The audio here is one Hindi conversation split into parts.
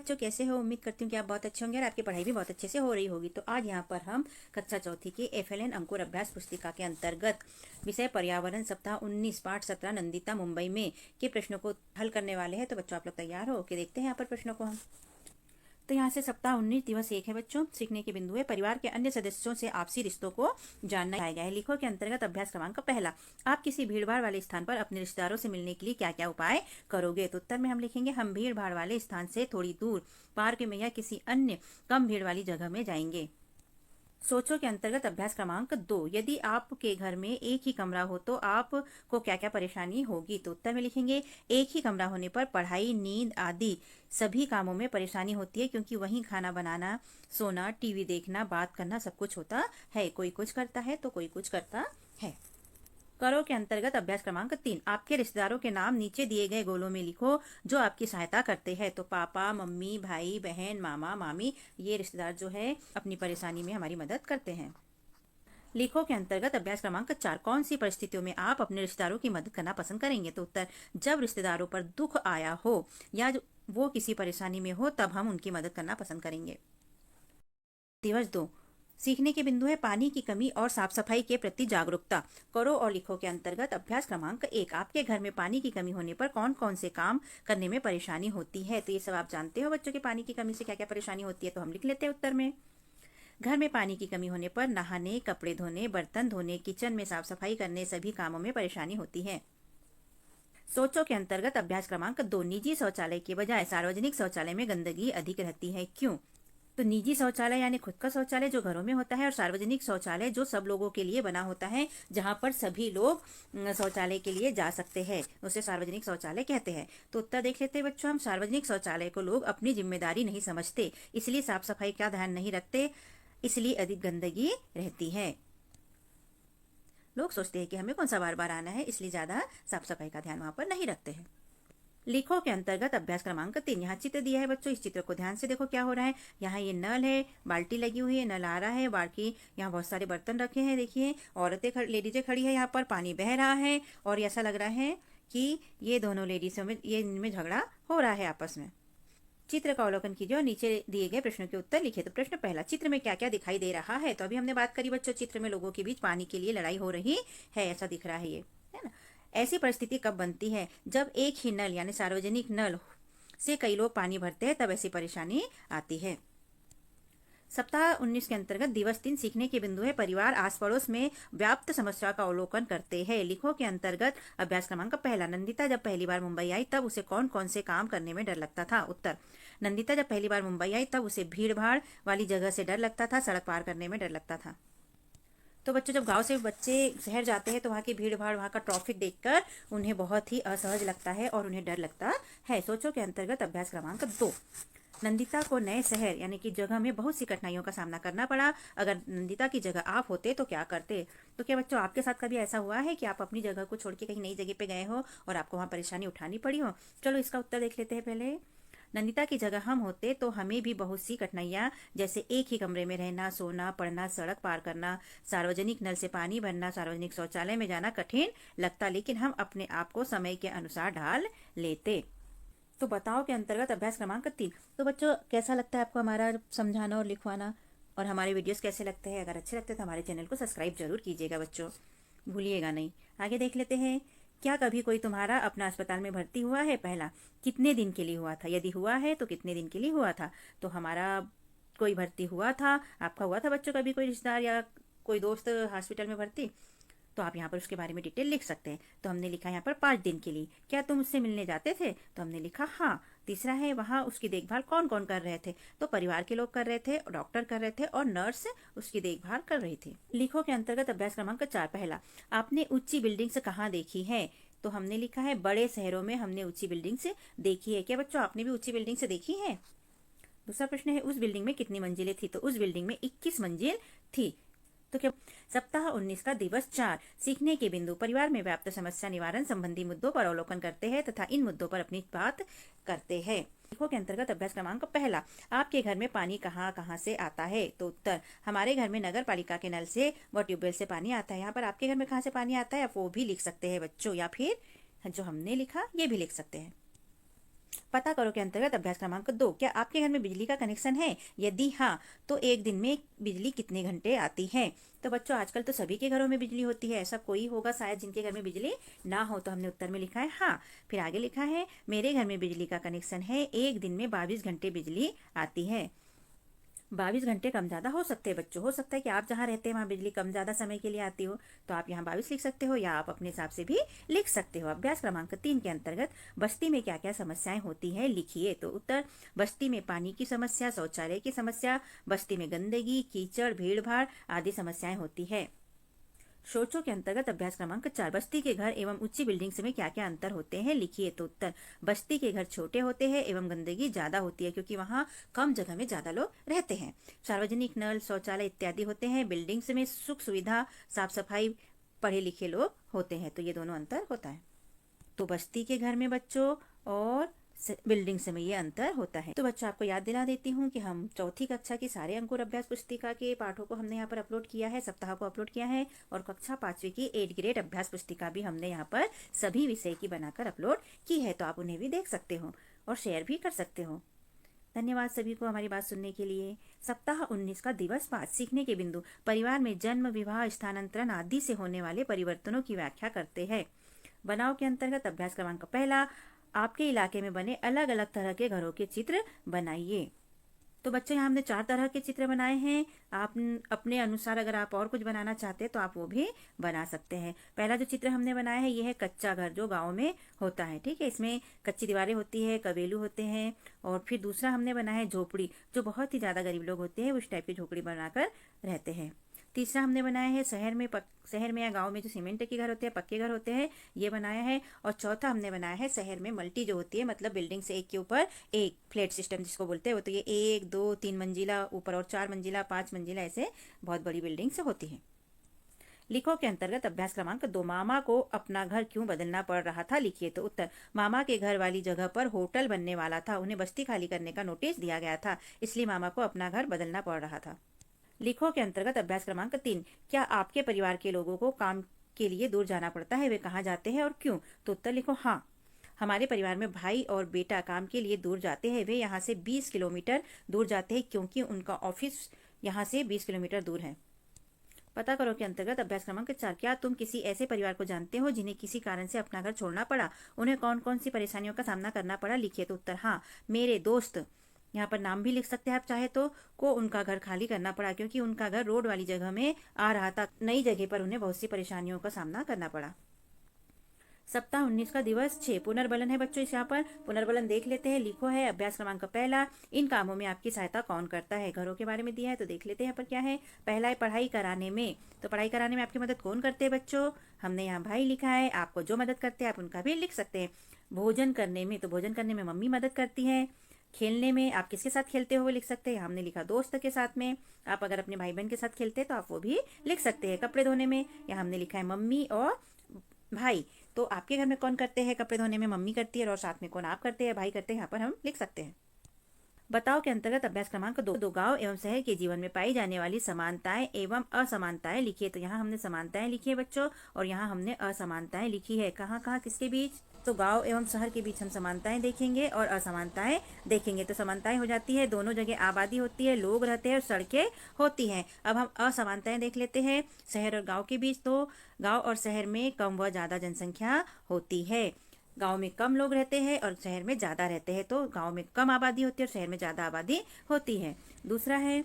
बच्चों, कैसे हो? उम्मीद करती हूँ कि आप बहुत अच्छे होंगे और आपकी पढ़ाई भी बहुत अच्छे से हो रही होगी। तो आज यहाँ पर हम कक्षा चौथी की FLN अंकुर अभ्यास पुस्तिका के अंतर्गत विषय पर्यावरण सप्ताह 19 पाठ 17 नंदिता मुंबई में के प्रश्नों को हल करने वाले हैं। तो बच्चों, आप लोग तैयार हो कि देखते हैं यहाँ पर प्रश्नों को हम। तो यहाँ से सप्ताह 19 दिवस 1 है बच्चों। सीखने के बिंदु है परिवार के अन्य सदस्यों से आपसी रिश्तों को जानना दिखाया गया है। लिखो के अंतर्गत अभ्यास क्रमांक पहला, आप किसी भीड़ भाड़ वाले स्थान पर अपने रिश्तेदारों से मिलने के लिए क्या क्या उपाय करोगे? तो उत्तर में हम लिखेंगे हम भीड़ भाड़ वाले स्थान से थोड़ी दूर पार्क में या किसी अन्य कम भीड़ वाली जगह में जाएंगे। सोचो के अंतर्गत अभ्यास क्रमांक 2, यदि आपके घर में एक ही कमरा हो तो आपको क्या क्या परेशानी होगी? तो उत्तर में लिखेंगे एक ही कमरा होने पर पढ़ाई, नींद आदि सभी कामों में परेशानी होती है, क्योंकि वहीं खाना बनाना, सोना, टीवी देखना, बात करना सब कुछ होता है। कोई कुछ करता है तो कोई कुछ करता है। करो के अंतर्गत अभ्यास क्रमांक 3, आपके रिश्तेदारों के नाम नीचे दिए गए गोलों में लिखो जो आपकी सहायता करते हैं। तो पापा, मम्मी, भाई, बहन, मामा, मामी, ये रिश्तेदार जो है अपनी परेशानी में हमारी मदद करते हैं। लिखो के अंतर्गत अभ्यास क्रमांक 4, कौन सी परिस्थितियों में आप अपने रिश्तेदारों की मदद करना पसंद करेंगे? तो उत्तर, जब रिश्तेदारों पर दुख आया हो या वो किसी परेशानी में हो तब हम उनकी मदद करना पसंद करेंगे। दिवस 2, सीखने के बिंदु है पानी की कमी और साफ सफाई के प्रति जागरूकता। करो और लिखो के अंतर्गत अभ्यास क्रमांक 1, आपके घर में पानी की कमी होने पर कौन कौन से काम करने में परेशानी होती है? तो ये सब आप जानते हो बच्चों के पानी की कमी से क्या क्या परेशानी होती है। तो हम लिख लेते हैं उत्तर में। घर में पानी की कमी होने पर नहाने, कपड़े धोने, बर्तन धोने, किचन में साफ सफाई करने सभी कामों में परेशानी होती है। सोचो के अंतर्गत अभ्यास क्रमांक 2, निजी शौचालय के बजाय सार्वजनिक शौचालय में गंदगी अधिक रहती है, क्यों? तो निजी शौचालय यानी खुद का शौचालय जो घरों में होता है, और सार्वजनिक शौचालय जो सब लोगों के लिए बना होता है, जहां पर सभी लोग शौचालय के लिए जा सकते हैं, उसे सार्वजनिक शौचालय कहते हैं। तो उत्तर देख लेते हैं बच्चों हम। सार्वजनिक शौचालय को लोग अपनी जिम्मेदारी नहीं समझते, इसलिए साफ सफाई का ध्यान नहीं रखते, इसलिए अधिक गंदगी रहती है। लोग सोचते हैं कि हमें कौन सा बार बार आना है, इसलिए ज्यादा साफ सफाई का ध्यान वहां पर नहीं रखते हैं। लिखो के अंतर्गत अभ्यास क्रमांक 3, यहाँ चित्र दिया है बच्चों, इस चित्र को ध्यान से देखो क्या हो रहा है। यहाँ ये नल है, बाल्टी लगी हुई है, नल आ रहा है, बाकी यहाँ बहुत सारे बर्तन रखे हैं। देखिए औरतें लेडीजें खड़ी है, यहाँ पर पानी बह रहा है और ऐसा लग रहा है कि ये दोनों लेडीजों में इनमें झगड़ा हो रहा है आपस में। चित्र का अवलोकन कीजिए और नीचे दिए गए प्रश्नों के उत्तर लिखिए। तो प्रश्न पहला, चित्र में क्या क्या दिखाई दे रहा है? तो अभी हमने बात करी बच्चों, चित्र में लोगों के बीच पानी के लिए लड़ाई हो रही है, ऐसा दिख रहा है ये, है ना। ऐसी परिस्थिति कब बनती है? जब एक ही नल यानी सार्वजनिक नल से कई लोग पानी भरते हैं, तब ऐसी परेशानी आती है। सप्ताह 19 के अंतर्गत दिवस 3, सीखने के बिंदु है परिवार आस पड़ोस में व्याप्त समस्या का अवलोकन करते हैं। लिखो के अंतर्गत अभ्यास क्रमांक पहला, नंदिता जब पहली बार मुंबई आई तब उसे कौन कौन से काम करने में डर लगता था? उत्तर, नंदिता जब पहली बार मुंबई आई तब उसे भीड़ भाड़ वाली जगह से डर लगता था, सड़क पार करने में डर लगता था। तो बच्चों, जब गांव से बच्चे शहर जाते हैं तो वहाँ की भीड़ भाड़, वहाँ का ट्रैफिक देखकर उन्हें बहुत ही असहज लगता है और उन्हें डर लगता है। सोचो के अंतर्गत अभ्यास क्रमांक 2, नंदिता को नए शहर यानी कि जगह में बहुत सी कठिनाइयों का सामना करना पड़ा। अगर नंदिता की जगह आप होते तो क्या करते? तो क्या बच्चों, आपके साथ कभी ऐसा हुआ है कि आप अपनी जगह को छोड़ के कहीं नई जगह पे गए हो और आपको वहाँ परेशानी उठानी पड़ी हो? चलो इसका उत्तर देख लेते हैं पहले। नंदिता की जगह हम होते तो हमें भी बहुत सी कठिनाइयाँ, जैसे एक ही कमरे में रहना, सोना, पढ़ना, सड़क पार करना, सार्वजनिक नल से पानी भरना, सार्वजनिक शौचालय में जाना कठिन लगता, लेकिन हम अपने आप को समय के अनुसार ढाल लेते। तो बताओ के अंतर्गत अभ्यास क्रमांक 3। तो बच्चों, कैसा लगता है आपको हमारा समझाना और लिखवाना, और हमारे वीडियोस कैसे लगते हैं? अगर अच्छे लगते हैं तो हमारे चैनल को सब्सक्राइब जरूर कीजिएगा बच्चों, भूलिएगा नहीं। आगे देख लेते हैं, क्या कभी कोई तुम्हारा अपना अस्पताल में भर्ती हुआ है? पहला, कितने दिन के लिए हुआ था? यदि हुआ है तो कितने दिन के लिए हुआ था? तो हमारा कोई भर्ती हुआ था, आपका हुआ था बच्चों कभी कोई रिश्तेदार या कोई दोस्त हॉस्पिटल में भर्ती? तो आप यहाँ पर उसके बारे में डिटेल लिख सकते हैं। तो हमने लिखा यहाँ पर 5 दिन के लिए। क्या तुम उससे मिलने जाते थे? तो हमने लिखा हाँ। तीसरा है, वहाँ उसकी देखभाल कौन कौन कर रहे थे? तो परिवार के लोग कर रहे थे, डॉक्टर कर रहे थे और नर्स उसकी देखभाल कर रही थी। लिखो के अंतर्गत अभ्यास क्रमांक 4, पहला, आपने ऊंची बिल्डिंग्स कहाँ देखी है? तो हमने लिखा है बड़े शहरों में हमने ऊंची बिल्डिंग्स देखी है। क्या बच्चों, आपने भी ऊंची बिल्डिंग्स देखी है? दूसरा प्रश्न है, उस बिल्डिंग में कितनी मंजिलें थी? तो उस बिल्डिंग में 21 मंजिल थी। तो क्या सप्ताह 19 का दिवस 4, सीखने के बिंदु परिवार में व्याप्त समस्या निवारण संबंधी मुद्दों पर अवलोकन करते हैं तथा इन मुद्दों पर अपनी बात करते हैं। लिखो के अंतर्गत अभ्यास क्रमांक पहला, आपके घर में पानी कहाँ कहाँ से आता है? तो उत्तर, हमारे घर में नगर पालिका के नल से व ट्यूबवेल से पानी आता है। यहाँ पर आपके घर में कहाँ से पानी आता है आप वो भी लिख सकते हैं बच्चों, या फिर जो हमने लिखा ये भी लिख सकते हैं। पता करो के अंतर्गत अभ्यास क्रमांक 2, क्या आपके घर में बिजली का कनेक्शन है? यदि हाँ, तो एक दिन में बिजली कितने घंटे आती है? तो बच्चों, आजकल तो सभी के घरों में बिजली होती है, ऐसा कोई होगा शायद जिनके घर में बिजली ना हो। तो हमने उत्तर में लिखा है हाँ। फिर आगे लिखा है मेरे घर में बिजली का कनेक्शन है, एक दिन में 22 घंटे बिजली आती है। 22 घंटे कम ज़्यादा हो सकते हैं बच्चों। हो सकता है कि आप जहाँ रहते हैं वहाँ बिजली कम ज़्यादा समय के लिए आती हो, तो आप यहाँ 22 लिख सकते हो, या आप अपने हिसाब से भी लिख सकते हो। अभ्यास क्रमांक 3 के अंतर्गत बस्ती में क्या क्या समस्याएं होती हैं लिखिए। तो उत्तर, बस्ती में पानी की समस्या, शौचालय की समस्या, बस्ती में गंदगी, कीचड़, भीड़ भाड़ आदि समस्याएं होती है। सोचो के अंतर्गत अभ्यास क्रमांक 4, बस्ती के घर एवं ऊंची बिल्डिंग्स में क्या क्या अंतर होते हैं लिखिए। तो उत्तर, बस्ती के घर छोटे होते हैं एवं गंदगी ज्यादा होती है, क्योंकि वहाँ कम जगह में ज्यादा लोग रहते हैं। सार्वजनिक नल, शौचालय इत्यादि होते हैं। बिल्डिंग्स में सुख सुविधा, साफ सफाई, पढ़े लिखे लोग होते हैं। तो ये दोनों अंतर होता है। तो बस्ती के घर में बच्चों और बिल्डिंग से में ये अंतर होता है। तो बच्चों, आपको याद दिला देती हूँ कि हम चौथी कक्षा की सारे अंकुर अभ्यास पुस्तिका के पाठों को हमने यहाँ पर अपलोड किया है, सप्ताह को अपलोड किया है, और कक्षा 5वीं की 8th ग्रेड अभ्यास पुस्तिका भी हमने यहाँ पर सभी विषय की बनाकर अपलोड की है। तो आप उन्हें भी देख सकते हो और शेयर भी कर सकते हो। धन्यवाद सभी को हमारी बात सुनने के लिए। सप्ताह 19 का दिवस 5, सीखने के बिंदु। परिवार में जन्म, विवाह, स्थानांतरण आदि से होने वाले परिवर्तनों की व्याख्या करते हैं। बनाओ के अंतर्गत अभ्यास क्रमांक 1, आपके इलाके में बने अलग अलग तरह के घरों के चित्र बनाइए। तो बच्चों, यहाँ हमने 4 तरह के चित्र बनाए हैं। आप अपने अनुसार अगर आप और कुछ बनाना चाहते हैं तो आप वो भी बना सकते हैं। पहला जो चित्र हमने बनाया है ये है कच्चा घर, जो गांव में होता है। ठीक है, इसमें कच्ची दीवारें होती है, कबेलू होते हैं। और फिर दूसरा हमने बनाया है झोपड़ी, जो बहुत ही ज्यादा गरीब लोग होते हैं उस टाइप की झोपड़ी बनाकर रहते हैं। तीसरा हमने बनाया है शहर में या गांव में जो सीमेंट के घर होते हैं, पक्के घर होते हैं, ये बनाया है। और चौथा हमने बनाया है शहर में मल्टी जो होती है, मतलब बिल्डिंग से एक के ऊपर एक, फ्लैट सिस्टम जिसको बोलते हैं। वो तो ये 1, 2, 3 मंजिला ऊपर, और 4 मंजिला, 5 मंजिला, ऐसे बहुत बड़ी बिल्डिंग से होती है। लिखो के अंतर्गत अभ्यास क्रमांक 2, मामा को अपना घर क्यों बदलना पड़ रहा था लिखिए। तो उत्तर, मामा के घर वाली जगह पर होटल बनने वाला था, उन्हें बस्ती खाली करने का नोटिस दिया गया था, इसलिए मामा को अपना घर बदलना पड़ रहा था। लिखो के अंतर्गत अभ्यास क्रमांक 3, क्या आपके परिवार के लोगों को काम के लिए दूर जाना पड़ता है? वे कहाँ जाते हैं और क्यों? तो उत्तर लिखो हाँ। हमारे परिवार में भाई और बेटा काम के लिए दूर जाते हैं। वे यहाँ से 20 किलोमीटर दूर जाते हैं, क्योंकि उनका ऑफिस यहाँ से 20 किलोमीटर दूर है। पता करो के अंतर्गत अभ्यास क्रमांक 4, क्या तुम किसी ऐसे परिवार को जानते हो जिन्हें किसी कारण से अपना घर छोड़ना पड़ा? उन्हें कौन कौन सी परेशानियों का सामना करना पड़ा लिखिए। तो उत्तर हाँ, मेरे दोस्त, यहाँ पर नाम भी लिख सकते हैं आप चाहे तो, को उनका घर खाली करना पड़ा, क्योंकि उनका घर रोड वाली जगह में आ रहा था। नई जगह पर उन्हें बहुत सी परेशानियों का सामना करना पड़ा। सप्ताह 19 का दिवस 6, पुनर्बलन है बच्चों। इस यहाँ पर पुनर्बलन देख लेते हैं। लिखो है अभ्यास क्रमांक 1, इन कामों में आपकी सहायता कौन करता है? घरों के बारे में दिया है तो देख लेते हैं यहाँ पर क्या है। पहला है पढ़ाई कराने में। तो पढ़ाई कराने में आपकी मदद कौन करते हैं बच्चों? हमने यहाँ भाई लिखा है, आपको जो मदद करते हैं आप उनका भी लिख सकते हैं। भोजन करने में, तो भोजन करने में मम्मी मदद करती है। खेलने में आप किसके साथ खेलते हो वो लिख सकते हैं, हमने लिखा दोस्त के साथ में। आप अगर अपने भाई बहन के साथ खेलते हैं तो आप वो भी लिख सकते हैं। कपड़े धोने में, यहाँ हमने लिखा है मम्मी और भाई। तो आपके घर में कौन करते हैं कपड़े धोने में? मम्मी करती है, और साथ में कौन? आप करते हैं, भाई करते हैं, यहाँ पर हम लिख सकते हैं। बताओ के अंतर्गत अभ्यास क्रमांक 2, गांव एवं शहर के जीवन में पाई जाने वाली समानताएं एवं असमानताएं लिखिए। तो यहाँ हमने समानताएं लिखी है बच्चों, और यहाँ हमने असमानताएं लिखी है। कहाँ कहाँ किसके बीच? तो गांव एवं शहर के बीच हम समानताएं देखेंगे और असमानताएं देखेंगे। तो समानताएं हो जाती है दोनों जगह आबादी होती है, लोग रहते हैं और सड़कें होती हैं। अब हम असमानताएं देख लेते हैं शहर और गाँव के बीच। तो गाँव और शहर में कम व ज्यादा जनसंख्या होती है। गांव में कम लोग रहते हैं और शहर में ज्यादा रहते हैं। तो गांव में कम आबादी होती है और शहर में ज्यादा आबादी होती है। दूसरा है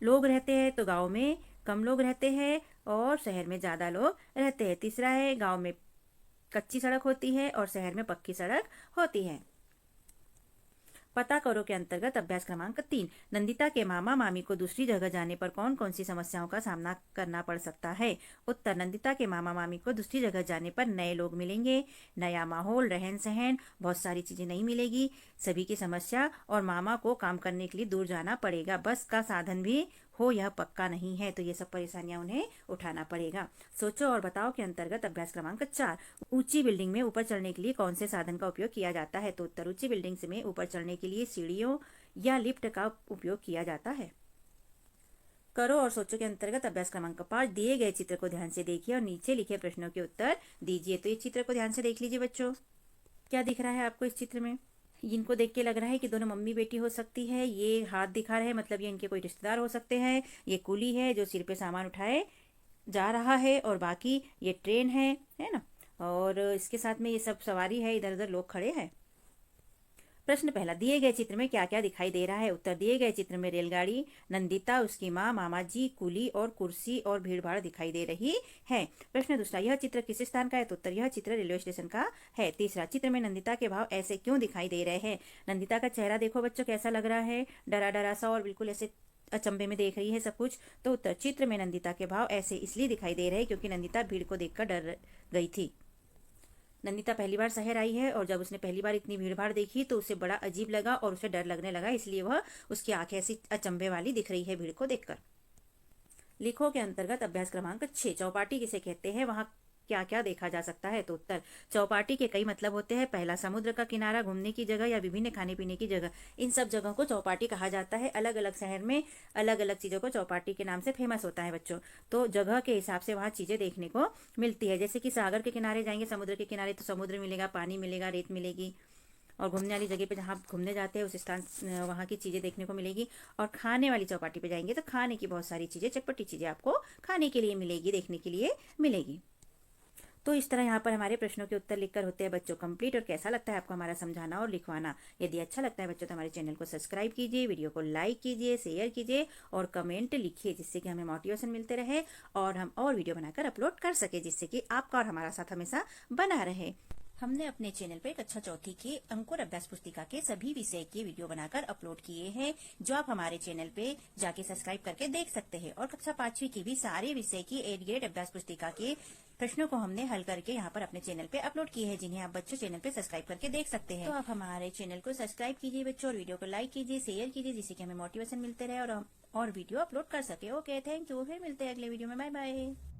लोग रहते हैं, तो गांव में कम लोग रहते हैं और शहर में ज्यादा लोग रहते हैं। तीसरा है गांव में कच्ची सड़क होती है और शहर में पक्की सड़क होती है। पता करो के अंतर्गत अभ्यास क्रमांक 3, नंदिता के मामा मामी को दूसरी जगह जाने पर कौन कौन सी समस्याओं का सामना करना पड़ सकता है? उत्तर, नंदिता के मामा मामी को दूसरी जगह जाने पर नए लोग मिलेंगे, नया माहौल, रहन सहन, बहुत सारी चीजें नहीं मिलेगी, सभी की समस्या, और मामा को काम करने के लिए दूर जाना पड़ेगा। बस का साधन भी हो यह पक्का नहीं है, तो ये सब परेशानियां उन्हें उठाना पड़ेगा। सोचो और बताओ के अंतर्गत अभ्यास क्रमांक 4, ऊंची बिल्डिंग में ऊपर चढ़ने के लिए कौन से साधन का उपयोग किया जाता है? तो उत्तर, ऊंची बिल्डिंग में ऊपर चढ़ने के लिए सीढ़ियों या लिफ्ट का उपयोग किया जाता है। करो और सोचो के अंतर्गत अभ्यास क्रमांक 5, दिए गए चित्र को ध्यान से देखिए और नीचे लिखे प्रश्नों के उत्तर दीजिए। तो इस चित्र को ध्यान से देख लीजिए बच्चों, क्या दिख रहा है आपको इस चित्र में? इनको देख के लग रहा है कि दोनों मम्मी बेटी हो सकती है। ये हाथ दिखा रहे हैं, मतलब ये इनके कोई रिश्तेदार हो सकते हैं। ये कुली है जो सिर पे सामान उठाए जा रहा है, और बाकी ये ट्रेन है ना। और इसके साथ में ये सब सवारी है, इधर उधर लोग खड़े हैं। प्रश्न पहला, दिए गए चित्र में क्या क्या दिखाई दे रहा है? उत्तर, दिए गए चित्र में रेलगाड़ी, नंदिता, उसकी माँ, मामा जी, कुली और कुर्सी और भीड़ भाड़ दिखाई दे रही है। प्रश्न दूसरा, यह चित्र किस स्थान का है? तो उत्तर, यह चित्र रेलवे स्टेशन का है। तीसरा, चित्र में नंदिता के भाव ऐसे क्यों दिखाई दे रहे हैं? नंदिता का चेहरा देखो बच्चों कैसा लग रहा है, डरा डरा सा, और बिल्कुल ऐसे अचंभे में देख रही है सब कुछ। तो उत्तर, चित्र में नंदिता के भाव ऐसे इसलिए दिखाई दे रहे हैं क्योंकि नंदिता भीड़ को देखकर डर गई थी। नंदिता पहली बार शहर आई है, और जब उसने पहली बार इतनी भीड़ भाड़ देखी तो उसे बड़ा अजीब लगा और उसे डर लगने लगा, इसलिए वह उसकी आंखें ऐसी अचंभे वाली दिख रही है भीड़ को देखकर। लिखो के अंतर्गत अभ्यास क्रमांक 6, चौपाटी किसे कहते हैं, वहां क्या क्या देखा जा सकता है? तो उत्तर, चौपाटी के कई मतलब होते हैं। पहला, समुद्र का किनारा, घूमने की जगह या विभिन्न खाने पीने की जगह। इन सब जगहों को चौपाटी कहा जाता है। अलग अलग शहर में अलग अलग चीजों को चौपाटी के नाम से फेमस होता है बच्चों। तो जगह के हिसाब से वहाँ चीजें देखने को मिलती है। जैसे कि सागर के किनारे जाएंगे, समुद्र के किनारे, तो समुद्र मिलेगा, पानी मिलेगा, रेत मिलेगी। और घूमने वाली जगह पे जहाँ आप घूमने जाते हैं उस स्थान वहाँ की चीज़ें देखने को मिलेगी। और खाने वाली चौपाटी पे जाएंगे तो खाने की बहुत सारी चीज़ें, चटपटी चीज़ें आपको खाने के लिए मिलेगी, देखने के लिए मिलेगी। तो इस तरह यहाँ पर हमारे प्रश्नों के उत्तर लिखकर होते हैं बच्चों कंप्लीट। और कैसा लगता है आपको हमारा समझाना और लिखवाना? यदि अच्छा लगता है बच्चों तो हमारे चैनल को सब्सक्राइब कीजिए, वीडियो को लाइक कीजिए, शेयर कीजिए और कमेंट लिखिए, जिससे कि हमें मोटिवेशन मिलते रहे और हम और वीडियो बनाकर अपलोड कर सके, जिससे कि आपका और हमारा साथ हमेशा बना रहे। हमने अपने चैनल पे कक्षा चौथी के अंकुर अभ्यास पुस्तिका के सभी विषय के वीडियो बनाकर अपलोड किए हैं, जो आप हमारे चैनल पे जाके सब्सक्राइब करके देख सकते हैं। और कक्षा 5वीं की भी सारे विषय की 8 ग्रेड अभ्यास पुस्तिका के प्रश्नों को हमने हल करके यहाँ पर अपने चैनल पे अपलोड किए हैं, जिन्हें आप बच्चों चैनल पे सब्सक्राइब करके देख सकते हैं। तो आप हमारे चैनल को सब्सक्राइब कीजिए बच्चों, और वीडियो को लाइक कीजिए, शेयर कीजिए, जिससे कि हमें मोटिवेशन मिलते रहे और हम और वीडियो अपलोड कर सके। Okay, thank you. फिर मिलते हैं अगले वीडियो में। Bye bye.